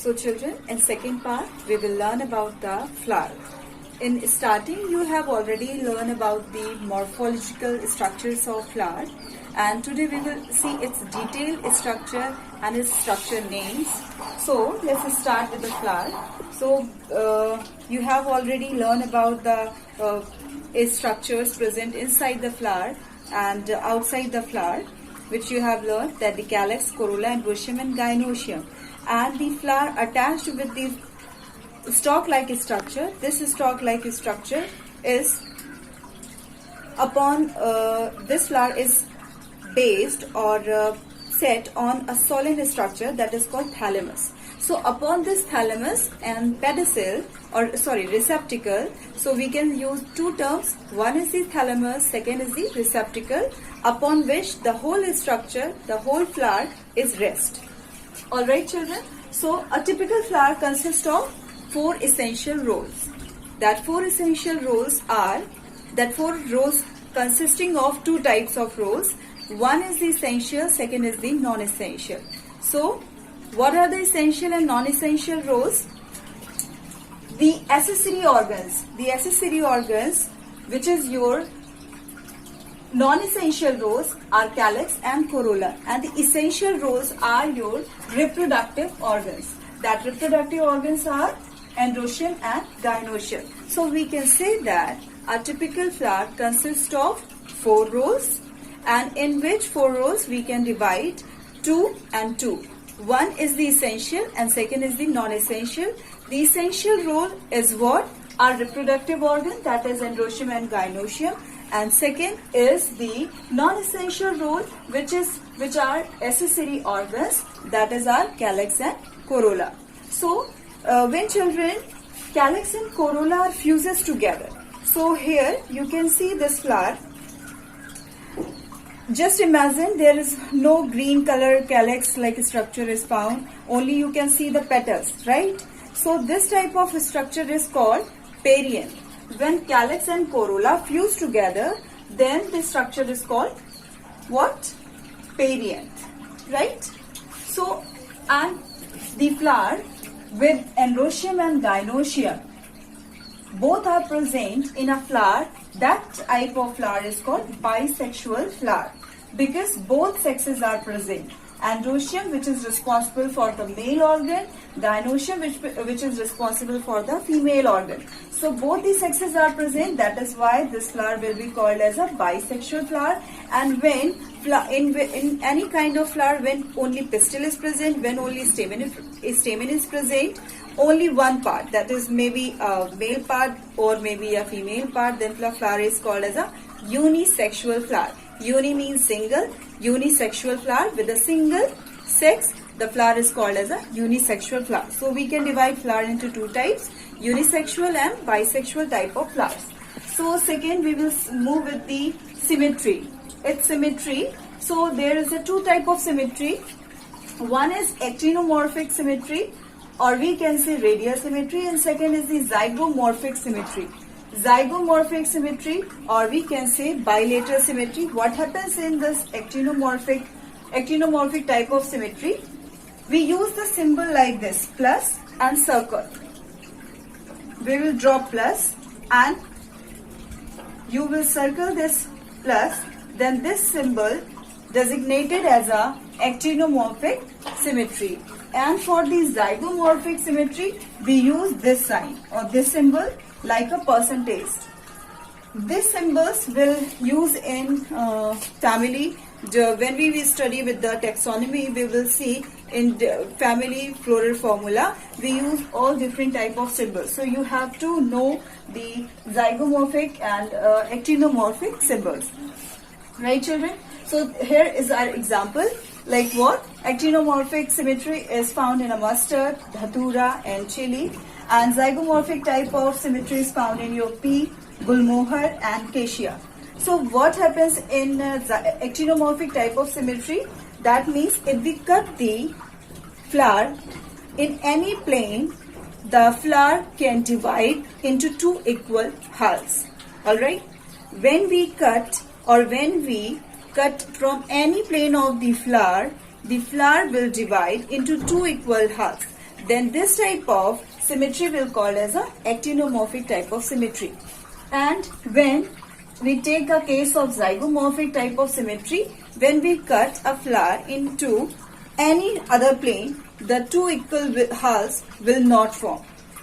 So children, in second part, we will learn about the flower. In starting, you have already learned about the morphological structures of flower, and today we will see its detailed structure and its structure names. So let's start with the flower. So you have already learned about the structures present inside the flower and outside the flower, which you have learned that the calyx, corolla, androecium and gynoecium, and the flower attached with the stalk-like structure. This stalk-like structure is upon this flower is based or set on a solid structure that is called thalamus. So upon this thalamus and pedicel, or sorry, receptacle, so we can use two terms. One is the thalamus, second is the receptacle, upon which the whole structure, the whole flower is rest. Alright children, so a typical flower consists of four essential roles. That four essential roles are, that four roles consisting of two types of roles. One is the essential, second is the non-essential. So what are the essential and non-essential roles? The accessory organs. The accessory organs, which is your non-essential roles, are calyx and corolla, and the essential roles are your reproductive organs. That reproductive organs are androecium and gynoecium. So we can say that a typical flower consists of four roles, and in which four roles we can divide two and two. One is the essential and second is the non-essential. The essential role is what? Our reproductive organ, that is androecium and gynoecium, and second is the non-essential role, which are accessory organs, that is our calyx and corolla. So when children, calyx and corolla are fuses together. So here you can see this flower. Just imagine there is no green color calyx like structure is found, only you can see the petals, right? So this type of structure is called perianth. When calyx and corolla fuse together, then the structure is called what? Perianth, right? So, and the flower with androecium and gynoecium, both are present in a flower. That type of flower is called bisexual flower, because both sexes are present. Androecium, which is responsible for the male organ, gynoecium, which is responsible for the female organ. So both the sexes are present. That is why this flower will be called as a bisexual flower. And when in any kind of flower, when only pistil is present, when only stamen is present, only one part, that is maybe a male part or maybe a female part, then the flower is called as a unisexual flower. Uni means single, unisexual flower with a single sex. The flower is called as a unisexual flower. So we can divide flower into two types, unisexual and bisexual type of flowers. So second, we will move with the symmetry. Its symmetry. So there is a two type of symmetry. One is actinomorphic symmetry, or we can say radial symmetry, and second is the zygomorphic symmetry. Zygomorphic symmetry, or we can say bilateral symmetry. What happens in this actinomorphic type of symmetry? We use the symbol like this, plus and circle. We will draw plus and you will circle this plus, then this symbol designated as a actinomorphic symmetry. And for the zygomorphic symmetry, we use this sign or this symbol like a percentage. These symbols will use in family. When we will study with the taxonomy, we will see in the family floral formula, we use all different type of symbols. So you have to know the zygomorphic and actinomorphic symbols. Right children? So here is our example. Like what? Actinomorphic symmetry is found in a mustard, dhatura and chili. And zygomorphic type of symmetry is found in your pea, gulmohar and cassia. So what happens in actinomorphic type of symmetry? That means if we cut the flower in any plane, the flower can divide into two equal halves. Alright? When we cut from any plane of the flower will divide into two equal halves. then this type of symmetry will called as a actinomorphic type of symmetry. And when we take a case of zygomorphic type of symmetry, when we cut a flower into any other plane, the two equal halves will not form.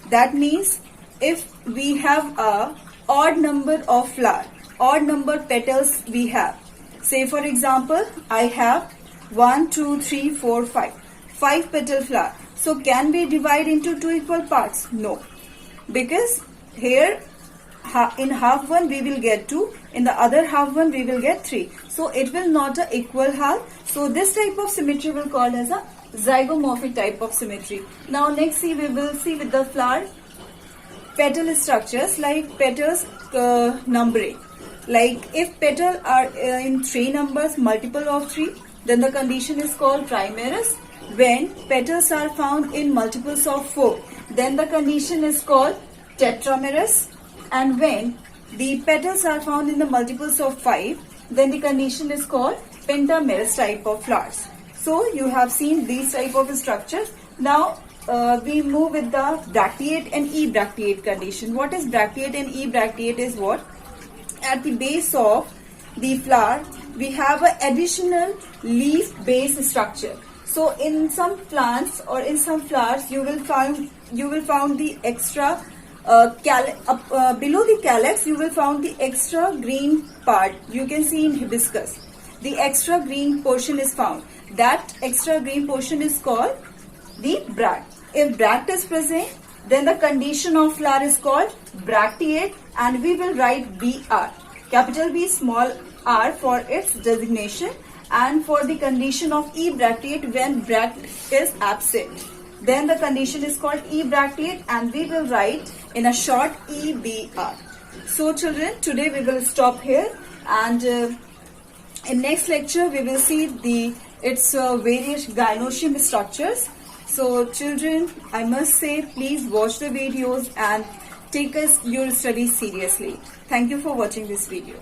That means if we have a odd number of flower, odd number petals we have. Say for example, I have 1, 2, 3, 4, 5. 5 petal flower. So can we divide into two equal parts? No. Because here in half one we will get 2, in the other half one we will get 3. So it will not a equal half. So this type of symmetry will called as a zygomorphic type of symmetry. Now next we will see with the flower petal structures like petals numbering. Like if petal are in 3 numbers, multiple of 3, then the condition is called trimerous. When petals are found in multiples of 4, then the condition is called tetramerous. And when the petals are found in the multiples of 5, then the condition is called pentamerous type of flowers. So you have seen these type of structures. Now we move with the bracteate and ebracteate condition. What is bracteate and ebracteate is what? At the base of the flower, we have an additional leaf base structure. So in some plants or in some flowers, you will find the extra below the calyx. You will find the extra green part. You can see in hibiscus, the extra green portion is found. That extra green portion is called the bract. If bract is present, then the condition of flower is called bracteate, and we will write BR, capital B, small r for its designation. And for the condition of ebracteate, when bract is absent, then the condition is called ebracteate, and we will write in a short EBR. So children, today we will stop here, and in next lecture we will see its various gynoecium structures. So children, I must say, please watch the videos and take your studies seriously. Thank you for watching this video.